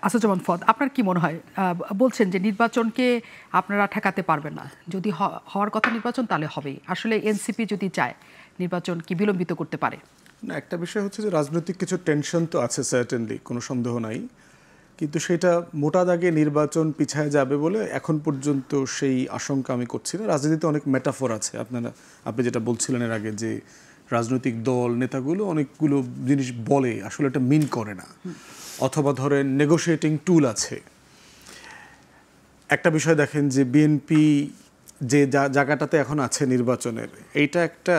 আসাদুজ্জামান ফদ, আপনার কি মনে হয়? বলছেন যে নির্বাচনকে আপনারা ঠেকাতে পারবেন না, যদি হওয়ার কথা নির্বাচন তাহলে হবেই। আসলে এনসিপি যদি চায় নির্বাচন কি বিলম্বিত করতে পারে? না, একটা বিষয় হচ্ছে যে রাজনৈতিক কিছু টেনশন তো আছে, সার্টেনলি, কোনো সন্দেহ নাই, কিন্তু সেটা মোটা দাগে নির্বাচন পিছায় যাবে বলে এখন পর্যন্ত সেই আশঙ্কা আমি করছি না। রাজনীতিতে অনেক মেটাফোর আছে, আপনি যেটা বলছিলেন এর আগে, যে রাজনৈতিক দল নেতাগুলো অনেকগুলো জিনিস বলে, আসলে এটা মিন করে না, অথবা ধরেন নেগোশিয়েটিং টুল আছে। একটা বিষয় দেখেন যে বিএনপি যে জায়গাটাতে এখন আছে নির্বাচনের, এইটা একটা,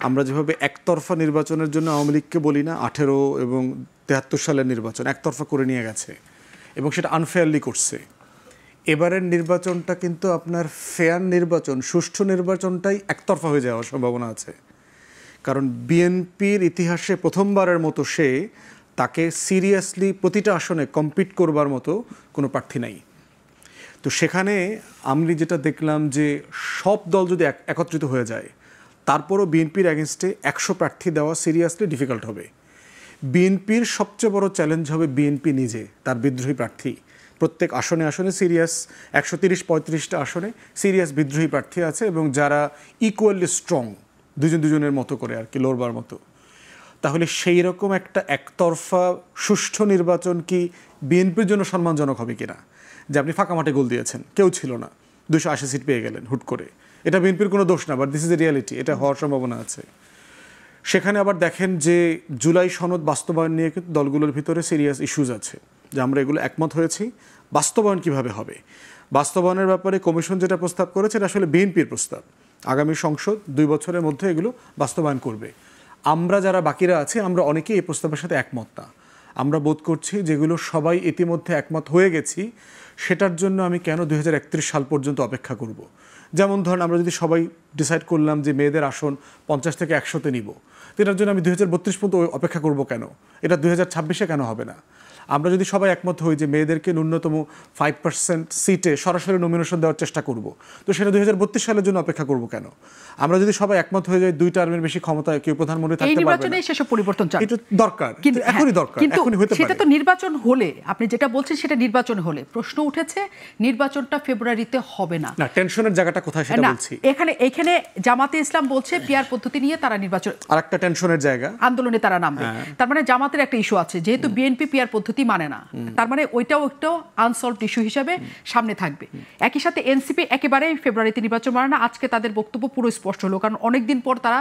আমরা যেভাবে একতরফা নির্বাচনের জন্য আওয়ামী লীগকে বলি না, 18 এবং 73 সালের নির্বাচন একতরফা করে নিয়ে গেছে এবং সেটা আনফেয়ারলি করছে। এবারের নির্বাচনটা কিন্তু আপনার ফেয়ার নির্বাচন, সুষ্ঠু নির্বাচনটাই একতরফা হয়ে যাওয়ার সম্ভাবনা আছে। কারণ বিএনপির ইতিহাসে প্রথমবারের মতো তাকে সিরিয়াসলি প্রতিটা আসনে কম্পিট করবার মতো কোনো প্রার্থী নাই। তো সেখানে আমি যেটা দেখলাম যে সব দল যদি একত্রিত হয়ে যায়, তারপরও বিএনপির এগেনস্টে 100 প্রার্থী দেওয়া সিরিয়াসলি ডিফিকাল্ট হবে। বিএনপির সবচেয়ে বড় চ্যালেঞ্জ হবে বিএনপি নিজে, তার বিদ্রোহী প্রার্থী। প্রত্যেক আসনে আসনে সিরিয়াস 130-35টা আসনে সিরিয়াস বিদ্রোহী প্রার্থী আছে, এবং যারা ইকুয়ালি স্ট্রং, দুজনের মতো করে আর কি, লড়বার মতো। তাহলে সেই রকম একটা একতরফা সুষ্ঠু নির্বাচন কি বিএনপির জন্য সম্মানজনক হবে কিনা? যে আপনি ফাঁকা মাঠে গোল দিয়েছেন, কেউ ছিল না, 280 সিট পেয়ে গেলেন হুট করে, এটা বিএনপির কোনো দোষ না, but this is a reality, এটা হওয়ার সম্ভাবনা আছে। সেখানে আবার দেখেন যে জুলাই সনদ বাস্তবায়ন নিয়ে কিন্তু দলগুলোর ভিতরে সিরিয়াস ইস্যুজ আছে, যে আমরা এগুলো একমত হয়েছি, বাস্তবায়ন কিভাবে হবে। বাস্তবায়নের ব্যাপারে কমিশন যেটা প্রস্তাব করেছে এটা আসলে বিএনপির প্রস্তাব, আগামী সংসদ 2 বছরের মধ্যে এগুলো বাস্তবায়ন করবে। আমরা যারা বাকিরা আছি, আমরা অনেকেই এই প্রস্তাবের সাথে একমত না। আমরা বোধ করছি যেগুলো সবাই ইতিমধ্যে একমত হয়ে গেছি, সেটার জন্য আমি কেন 2031 সাল পর্যন্ত অপেক্ষা করব। যেমন ধরেন, আমরা যদি সবাই ডিসাইড করলাম যে মেয়েদের আসন 50 থেকে 100-তে নিব, তো এটার জন্য আমি 2032 পর্যন্ত অপেক্ষা করব কেন? এটা 2026-এ কেন হবে না? আমরা যদি সবাই একমত হই যে মেয়েদেরকে ন্যূনতম 5% সিটে সরাসরি নমিনেশন দেওয়ার চেষ্টা করব, তো সেটা 2032 সালের জন্য অপেক্ষা করব কেন? আমরা যদি সবাই একমত হয়ে যাই 2 টার্মের বেশি ক্ষমতায় কেউ প্রধানমন্ত্রী থাকতে পারবে না, এই নির্বাচনে সেসব পরিবর্তন চাই, এটা দরকার, কিন্তু এখনই দরকার, এখনই হতে পারে। সেটা তো নির্বাচন হলে, আপনি যেটা বলছেন সেটা নির্বাচন হলে, প্রশ্ন উঠেছে নির্বাচনটা ফেব্রুয়ারিতে হবে না। না, টেনশনের জায়গাটা কোথায় সেটা বলছি। এখানে জামাতে ইসলাম বলছে পিয়ার পদ্ধতি নিয়ে তারা নির্বাচন, আরেকটা টেনশনের জায়গা, আন্দোলনে তারা নামবে। তার মানে জামাতের একটা ইস্যু আছে, যেহেতু বিএনপি পিয়ার পদ্ধতি মানে না, তার মানে ওইটাও একটা আনসলভড ইস্যু হিসেবে সামনে থাকবে। একই সাথে এনসিপি একেবারেই ফেব্রুয়ারিতে নির্বাচন মানে না। আজকে তাদের বক্তব্য পুরো স্পষ্ট হলো, কারণ অনেকদিন পর তারা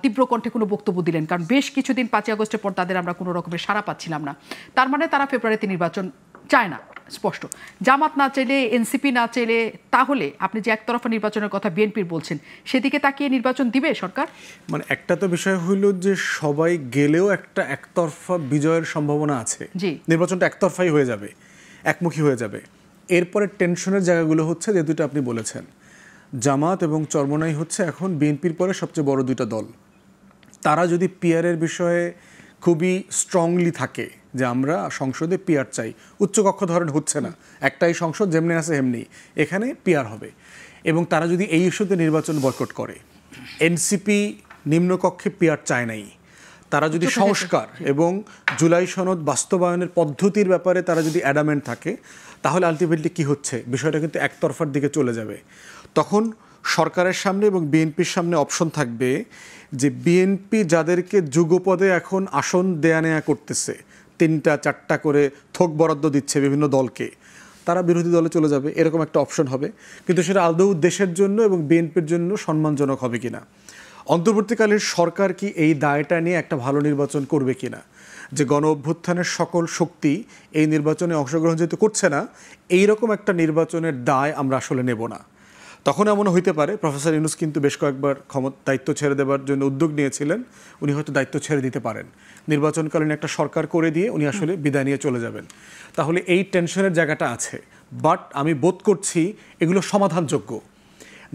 তীব্র কণ্ঠে কোনো বক্তব্য দিলেন, কারণ বেশ কিছুদিন 5ই আগস্টের পর তাদের আমরা কোনো রকমের সাড়া পাচ্ছিলাম না। তার মানে তারা ফেব্রুয়ারিতে নির্বাচন চায় না, স্পষ্ট। জামাত না চাইলে, এনসিপি না চাইলে, তাহলে আপনি যে একতরফা নির্বাচনের কথা বিএনপির বলছেন, সেদিকে তাকিয়ে নির্বাচন দিবে সরকার? মানে একটা তো বিষয় হইল যে সবাই গেলেও একটা একতরফা বিজয়ের সম্ভাবনা আছে, নির্বাচনটা একতরফাই হয়ে যাবে, একমুখী হয়ে যাবে। এরপরে টেনশনের জায়গাগুলো হচ্ছে যে দুটো আপনি বলেছেন, জামাত এবং চরমোনাই হচ্ছে এখন বিএনপির পরে সবচেয়ে বড় 2টা দল। তারা যদি পিয়ারের বিষয়ে খুবই স্ট্রংলি থাকে যে আমরা সংসদে পিয়ার চাই, উচ্চকক্ষ ধরেন হচ্ছে না, একটাই সংসদ, যেমনি আছে এমনি, এখানে পিয়ার হবে, এবং তারা যদি এই ইস্যুতে নির্বাচন বয়কট করে, এনসিপি নিম্নকক্ষে পিয়ার চায় নাই, তারা যদি সংস্কার এবং জুলাই সনদ বাস্তবায়নের পদ্ধতির ব্যাপারে তারা যদি অ্যাডামেন্ট থাকে, তাহলে আলটিমেটলি কি হচ্ছে, বিষয়টা কিন্তু একতরফার দিকে চলে যাবে। তখন সরকারের সামনে এবং বিএনপির সামনে অপশন থাকবে যে বিএনপি যাদেরকে যুগপদে এখন আসন দেয়া নেয়া করতেছে, 3টা-4টা করে থোক বরাদ্দ দিচ্ছে বিভিন্ন দলকে, তারা বিরোধী দলে চলে যাবে, এরকম একটা অপশন হবে। কিন্তু সেটা আদৌ দেশের জন্য এবং বিএনপির জন্য সম্মানজনক হবে কিনা, অন্তর্বর্তীকালীন সরকার কি এই দায়টা নিয়ে একটা ভালো নির্বাচন করবে কিনা, যে গণ অভ্যুত্থানের সকল শক্তি এই নির্বাচনে অংশগ্রহণ যেহেতু করছে না, এইরকম একটা নির্বাচনের দায় আমরা আসলে নেব না। তখন এমন হইতে পারে, প্রফেসর ইউনূস কিন্তু বেশ কয়েকবার দায়িত্ব ছেড়ে দেওয়ার জন্য উদ্যোগ নিয়েছিলেন, উনি হয়তো দায়িত্ব ছেড়ে দিতে পারেন, নির্বাচনকালীন একটা সরকার করে দিয়ে উনি আসলে বিদায় নিয়ে চলে যাবেন। তাহলে এই টেনশনের জায়গাটা আছে, বাট আমি বোধ করছি এগুলো সমাধানযোগ্য।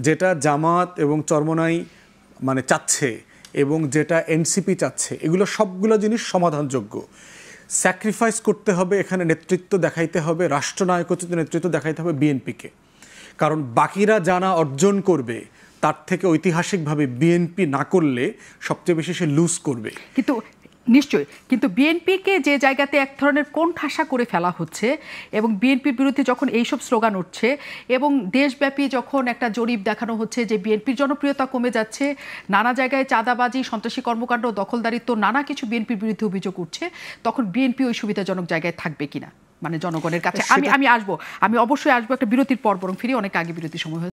যেটা জামাত এবং চরমোনাই মানে চাচ্ছে এবং যেটা এনসিপি চাচ্ছে, এগুলো সবগুলো জিনিস সমাধানযোগ্য। স্যাক্রিফাইস করতে হবে, এখানে নেতৃত্ব দেখাইতে হবে, রাষ্ট্রনায়কোচিত নেতৃত্ব দেখাইতে হবে বিএনপিকে, কারণ বাকিরা জানা অর্জন করবে তার থেকে ঐতিহাসিকভাবে বিএনপি না করলে সবচেয়ে বেশি সে লুজ করবে। কিন্তু নিশ্চয়ই, কিন্তু বিএনপিকে যে জায়গাতে এক ধরনের কোণঠাসা করে ফেলা হচ্ছে এবং বিএনপির বিরুদ্ধে যখন এইসব স্লোগান উঠছে এবং দেশব্যাপী যখন একটা জরিপ দেখানো হচ্ছে যে বিএনপির জনপ্রিয়তা কমে যাচ্ছে, নানা জায়গায় চাঁদাবাজি, সন্ত্রাসী কর্মকাণ্ড, দখলদারিত্ব, নানা কিছু বিএনপির বিরুদ্ধে অভিযোগ উঠছে, তখন বিএনপি ওই সুবিধাজনক জায়গায় থাকবে কিনা মানে জনগণের কাছে। আমি অবশ্যই আসবো একটা বিরতির পর, বরং ফিরে অনেক আগে বিরতির সময় হয়েছে।